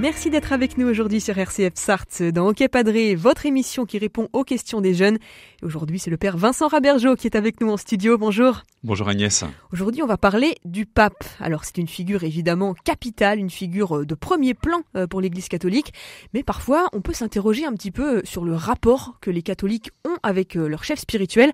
Merci d'être avec nous aujourd'hui sur RCF Sarthe dans Ok Padré, votre émission qui répond aux questions des jeunes. Et aujourd'hui, c'est le père Vincent Rabergeau qui est avec nous en studio. Bonjour. Bonjour Agnès. Aujourd'hui, on va parler du pape. Alors, c'est une figure évidemment capitale, une figure de premier plan pour l'Église catholique. Mais parfois, on peut s'interroger un petit peu sur le rapport que les catholiques ont avec leur chef spirituel.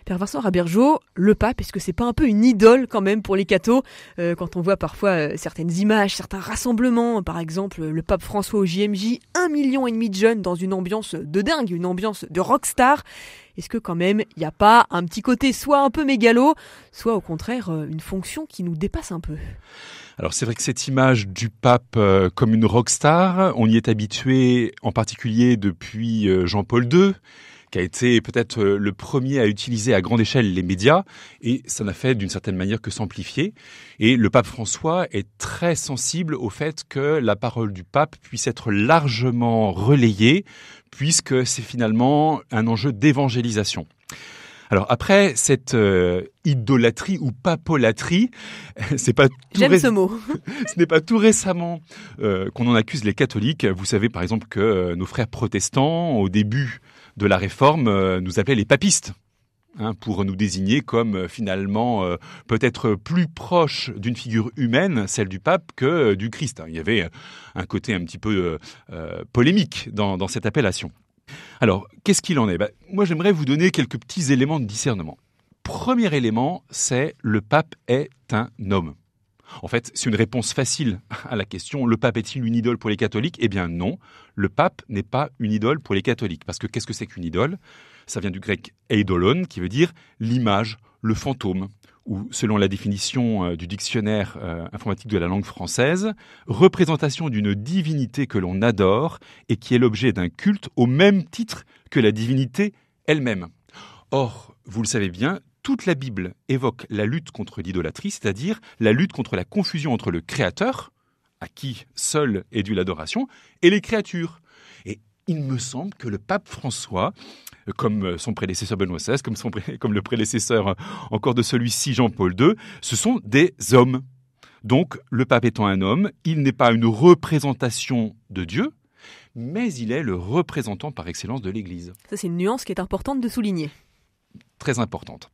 Père Vincent Rabergeau, le pape, est-ce que c'est pas un peu une idole quand même pour les cathos quand on voit parfois certaines images, certains rassemblements, par exemple le pape François au JMJ, 1,5 million de jeunes dans une ambiance de dingue, une ambiance de rockstar. Est-ce que quand même il n'y a pas un petit côté soit un peu mégalo, soit au contraire une fonction qui nous dépasse un peu ? Alors c'est vrai que cette image du pape comme une rockstar, on y est habitué en particulier depuis Jean-Paul II, qui a été peut-être le premier à utiliser à grande échelle les médias, et ça n'a fait d'une certaine manière que s'amplifier. Et le pape François est très sensible au fait que la parole du pape puisse être largement relayée, puisque c'est finalement un enjeu d'évangélisation. Alors après, cette idolâtrie ou papolatrie, c'est pas tout J'aime ce mot. Ce n'est pas tout récemment qu'on en accuse les catholiques. Vous savez par exemple que nos frères protestants, au début de la Réforme, nous appelaient les papistes, pour nous désigner comme finalement peut-être plus proche d'une figure humaine, celle du pape, que du Christ. Il y avait un côté un petit peu polémique dans cette appellation. Alors, qu'est-ce qu'il en est ? Moi, j'aimerais vous donner quelques petits éléments de discernement. Premier élément, c'est le pape est un homme. En fait, c'est une réponse facile à la question. Le pape est-il une idole pour les catholiques ? Eh bien non, le pape n'est pas une idole pour les catholiques. Parce que qu'est-ce que c'est qu'une idole ? Ça vient du grec eidolon, qui veut dire l'image, le fantôme, ou selon la définition du dictionnaire informatique de la langue française, représentation d'une divinité que l'on adore et qui est l'objet d'un culte au même titre que la divinité elle-même. Or, vous le savez bien, toute la Bible évoque la lutte contre l'idolâtrie, c'est-à-dire la lutte contre la confusion entre le Créateur, à qui seul est due l'adoration, et les créatures. Et il me semble que le pape François, comme son prédécesseur Benoît XVI, comme le prédécesseur encore de celui-ci Jean-Paul II, ce sont des hommes. Donc, le pape étant un homme, il n'est pas une représentation de Dieu, mais il est le représentant par excellence de l'Église. Ça, c'est une nuance qui est importante de souligner. Très importante.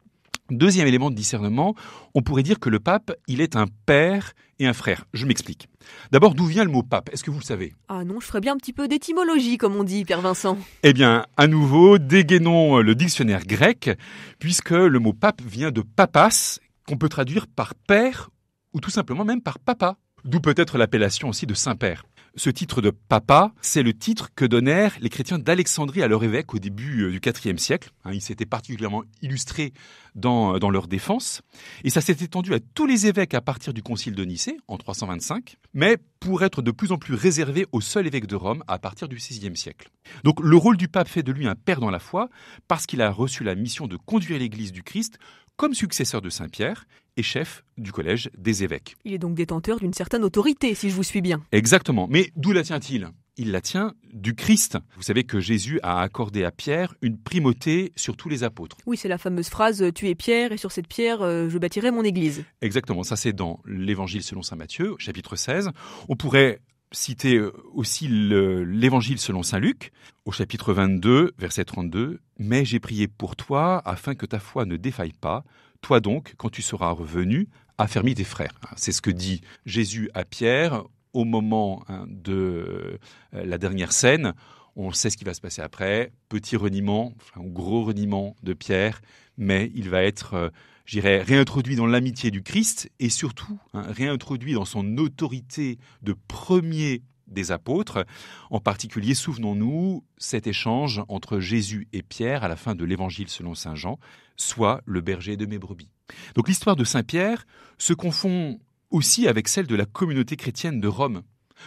Deuxième élément de discernement, on pourrait dire que le pape, il est un père et un frère. Je m'explique. D'abord, d'où vient le mot pape ? Est-ce que vous le savez ? Ah non, je ferais bien un petit peu d'étymologie, comme on dit, Père Vincent. Eh bien, à nouveau, dégainons le dictionnaire grec, puisque le mot pape vient de papas, qu'on peut traduire par père, ou tout simplement même par papa. D'où peut-être l'appellation aussi de Saint-Père. Ce titre de papa, c'est le titre que donnèrent les chrétiens d'Alexandrie à leur évêque au début du IVe siècle. Ils s'étaient particulièrement illustrés dans leur défense. Et ça s'est étendu à tous les évêques à partir du concile de Nicée, en 325, mais pour être de plus en plus réservé au seul évêque de Rome à partir du VIe siècle. Donc le rôle du pape fait de lui un père dans la foi, parce qu'il a reçu la mission de conduire l'Église du Christ comme successeur de Saint-Pierre et chef du collège des évêques. Il est donc détenteur d'une certaine autorité, si je vous suis bien. Exactement. Mais d'où la tient-il ? Il la tient du Christ. Vous savez que Jésus a accordé à Pierre une primauté sur tous les apôtres. Oui, c'est la fameuse phrase « Tu es Pierre, et sur cette pierre, je bâtirai mon église ». Exactement. Ça, c'est dans l'Évangile selon saint Matthieu, chapitre 16. On pourrait citer aussi l'Évangile selon saint Luc, au chapitre 22, verset 32. « Mais j'ai prié pour toi, afin que ta foi ne défaille pas. Toi donc, quand tu seras revenu, affermis tes frères. » C'est ce que dit Jésus à Pierre au moment de la dernière scène. On sait ce qui va se passer après. Petit reniement, ou gros reniement de Pierre, mais il va être, réintroduit dans l'amitié du Christ et surtout réintroduit dans son autorité de premier des apôtres. En particulier, souvenons-nous, cet échange entre Jésus et Pierre à la fin de l'Évangile selon saint Jean, sois le berger de mes brebis. Donc l'histoire de Saint Pierre se confond aussi avec celle de la communauté chrétienne de Rome,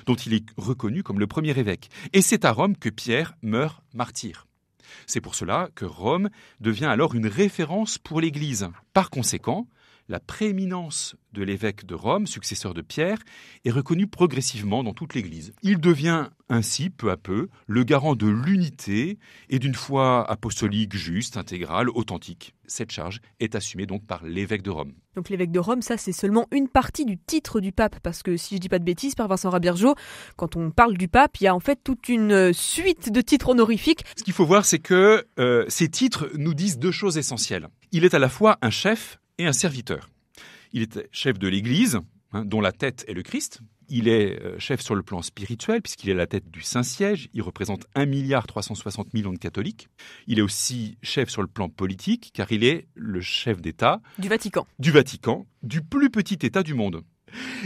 dont il est reconnu comme le premier évêque. Et c'est à Rome que Pierre meurt martyr. C'est pour cela que Rome devient alors une référence pour l'Église. Par conséquent, la prééminence de l'évêque de Rome, successeur de Pierre, est reconnue progressivement dans toute l'Église. Il devient ainsi, peu à peu, le garant de l'unité et d'une foi apostolique juste, intégrale, authentique. Cette charge est assumée donc par l'évêque de Rome. Donc l'évêque de Rome, ça c'est seulement une partie du titre du pape, parce que si je dis pas de bêtises, Père Vincent Rabergeau, quand on parle du pape, il y a en fait toute une suite de titres honorifiques. Ce qu'il faut voir, c'est que ces titres nous disent deux choses essentielles. Il est à la fois un chef et un serviteur. Il est chef de l'Église, dont la tête est le Christ. Il est chef sur le plan spirituel, puisqu'il est la tête du Saint-Siège. Il représente 1,360 milliard de catholiques. Il est aussi chef sur le plan politique, car il est le chef d'État Du Vatican, du plus petit État du monde.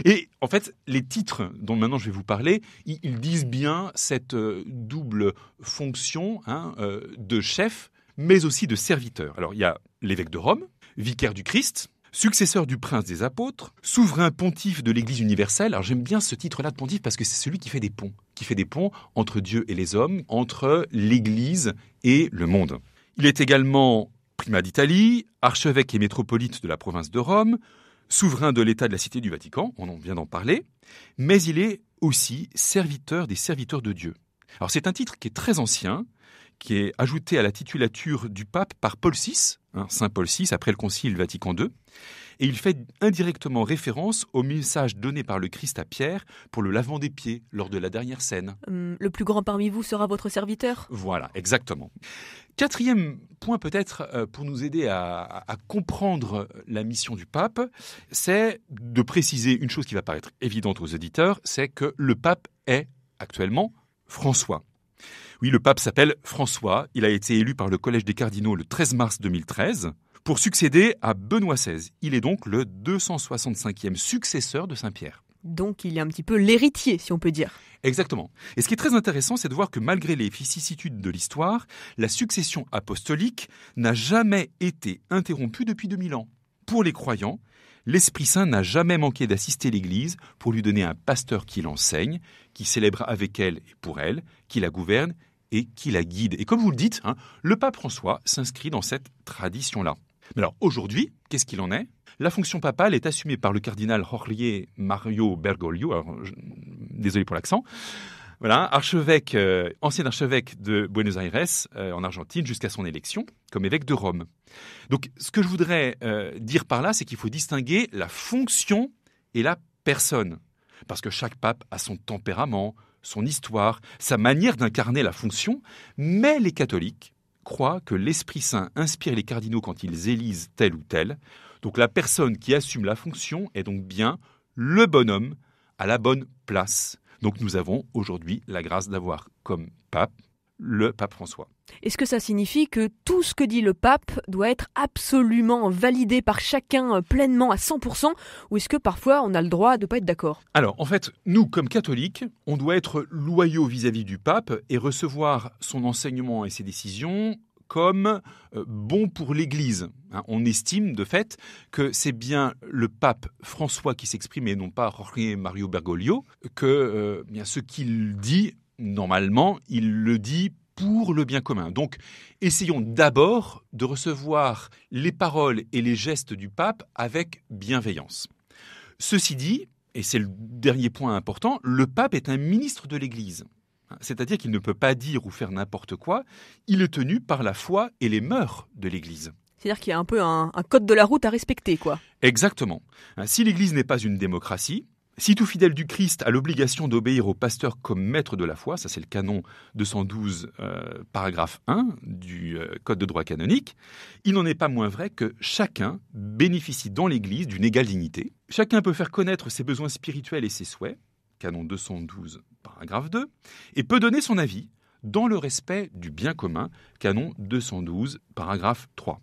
Et en fait, les titres dont maintenant je vais vous parler, ils disent bien cette double fonction de chef, mais aussi de serviteur. Alors, il y a l'évêque de Rome, vicaire du Christ, successeur du prince des apôtres, souverain pontife de l'Église universelle. Alors j'aime bien ce titre-là de pontife parce que c'est celui qui fait des ponts entre Dieu et les hommes, entre l'Église et le monde. Il est également primat d'Italie, archevêque et métropolite de la province de Rome, souverain de l'État de la Cité du Vatican, on en vient d'en parler, mais il est aussi serviteur des serviteurs de Dieu. Alors c'est un titre qui est très ancien, qui est ajouté à la titulature du pape par Paul VI, Saint Paul VI, après le Concile Vatican II, et il fait indirectement référence au message donné par le Christ à Pierre pour le lavement des pieds lors de la dernière scène. Le plus grand parmi vous sera votre serviteur. Voilà, exactement. Quatrième point peut-être pour nous aider à comprendre la mission du pape, c'est de préciser une chose qui va paraître évidente aux auditeurs, c'est que le pape est actuellement François. Oui, le pape s'appelle François. Il a été élu par le Collège des cardinaux le 13 mars 2013 pour succéder à Benoît XVI. Il est donc le 265e successeur de Saint-Pierre. Donc il est un petit peu l'héritier, si on peut dire. Exactement. Et ce qui est très intéressant, c'est de voir que malgré les vicissitudes de l'histoire, la succession apostolique n'a jamais été interrompue depuis 2000 ans. Pour les croyants, l'Esprit Saint n'a jamais manqué d'assister l'Église pour lui donner un pasteur qui l'enseigne, qui célèbre avec elle et pour elle, qui la gouverne et qui la guide. Et comme vous le dites, le pape François s'inscrit dans cette tradition-là. Mais alors aujourd'hui, qu'est-ce qu'il en est ? La fonction papale est assumée par le cardinal Jorge Mario Bergoglio, désolé pour l'accent, voilà, ancien archevêque de Buenos Aires en Argentine jusqu'à son élection comme évêque de Rome. Donc ce que je voudrais dire par là, c'est qu'il faut distinguer la fonction et la personne. Parce que chaque pape a son tempérament, son histoire, sa manière d'incarner la fonction, mais les catholiques croient que l'Esprit Saint inspire les cardinaux quand ils élisent tel ou tel. Donc la personne qui assume la fonction est donc bien le bonhomme à la bonne place. Donc nous avons aujourd'hui la grâce d'avoir comme pape le pape François. Est-ce que ça signifie que tout ce que dit le pape doit être absolument validé par chacun pleinement à 100% ou est-ce que parfois on a le droit de ne pas être d'accord ? Alors en fait, nous comme catholiques, on doit être loyaux vis-à-vis du pape et recevoir son enseignement et ses décisions comme bon pour l'Église. On estime de fait que c'est bien le pape François qui s'exprime et non pas Jorge Mario Bergoglio, que bien ce qu'il dit, normalement, il le dit pour le bien commun. Donc, essayons d'abord de recevoir les paroles et les gestes du pape avec bienveillance. Ceci dit, et c'est le dernier point important, le pape est un ministre de l'Église. C'est-à-dire qu'il ne peut pas dire ou faire n'importe quoi, il est tenu par la foi et les mœurs de l'Église. C'est-à-dire qu'il y a un peu un code de la route à respecter, quoi. Exactement. Si l'Église n'est pas une démocratie, si tout fidèle du Christ a l'obligation d'obéir au pasteur comme maître de la foi, ça c'est le canon 212, paragraphe 1 du Code de droit canonique, il n'en est pas moins vrai que chacun bénéficie dans l'Église d'une égale dignité. Chacun peut faire connaître ses besoins spirituels et ses souhaits, canon 212, paragraphe 2, et peut donner son avis dans le respect du bien commun, canon 212, paragraphe 3.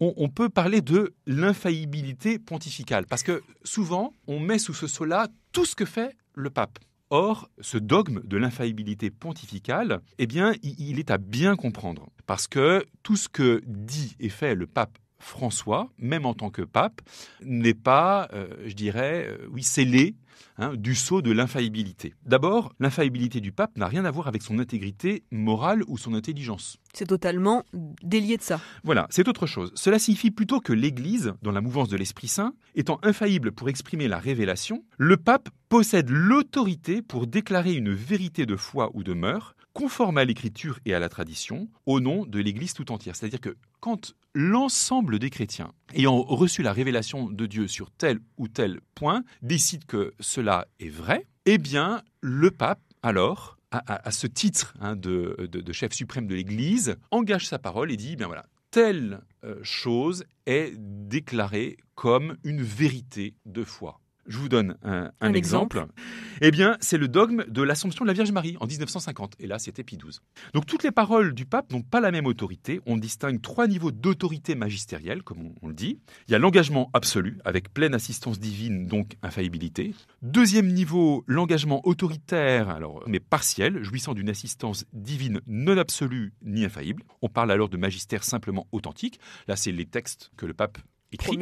On peut parler de l'infaillibilité pontificale, parce que souvent, on met sous ce sceau-là tout ce que fait le pape. Or, ce dogme de l'infaillibilité pontificale, eh bien, il est à bien comprendre, parce que tout ce que dit et fait le pape François, même en tant que pape, n'est pas, scellé du sceau de l'infaillibilité. D'abord, l'infaillibilité du pape n'a rien à voir avec son intégrité morale ou son intelligence. C'est totalement délié de ça. Voilà, c'est autre chose. Cela signifie plutôt que l'Église, dans la mouvance de l'Esprit Saint, étant infaillible pour exprimer la révélation, le pape possède l'autorité pour déclarer une vérité de foi ou de mœurs, conforme à l'Écriture et à la tradition, au nom de l'Église tout entière. C'est-à-dire que quand l'ensemble des chrétiens, ayant reçu la révélation de Dieu sur tel ou tel point, décident que cela est vrai, eh bien, le pape, alors, à ce titre de chef suprême de l'Église, engage sa parole et dit, telle chose est déclarée comme une vérité de foi. Je vous donne un exemple. Eh bien, c'est le dogme de l'Assomption de la Vierge Marie en 1950. Et là, c'était Pie XII. Donc, toutes les paroles du pape n'ont pas la même autorité. On distingue 3 niveaux d'autorité magistérielle, comme on le dit. Il y a l'engagement absolu, avec pleine assistance divine, donc infaillibilité. Deuxième niveau, l'engagement autoritaire, mais partiel, jouissant d'une assistance divine non absolue ni infaillible. On parle alors de magistère simplement authentique. Là, c'est les textes que le pape écrit.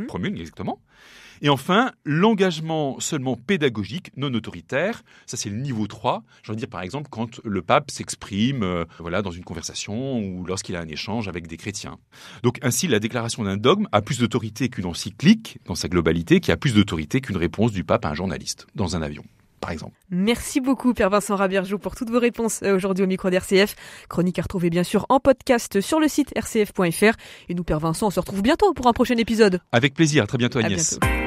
Promulgue, exactement. Et enfin, l'engagement seulement pédagogique, non autoritaire, ça c'est le niveau 3. Je veux dire par exemple quand le pape s'exprime dans une conversation ou lorsqu'il a un échange avec des chrétiens. Donc ainsi, la déclaration d'un dogme a plus d'autorité qu'une encyclique dans sa globalité, qui a plus d'autorité qu'une réponse du pape à un journaliste dans un avion. Par exemple. Merci beaucoup Père Vincent Rabergeau pour toutes vos réponses aujourd'hui au micro d'RCF. Chronique à retrouver bien sûr en podcast sur le site rcf.fr. Et nous Père Vincent, on se retrouve bientôt pour un prochain épisode. Avec plaisir, à très bientôt Agnès. À bientôt.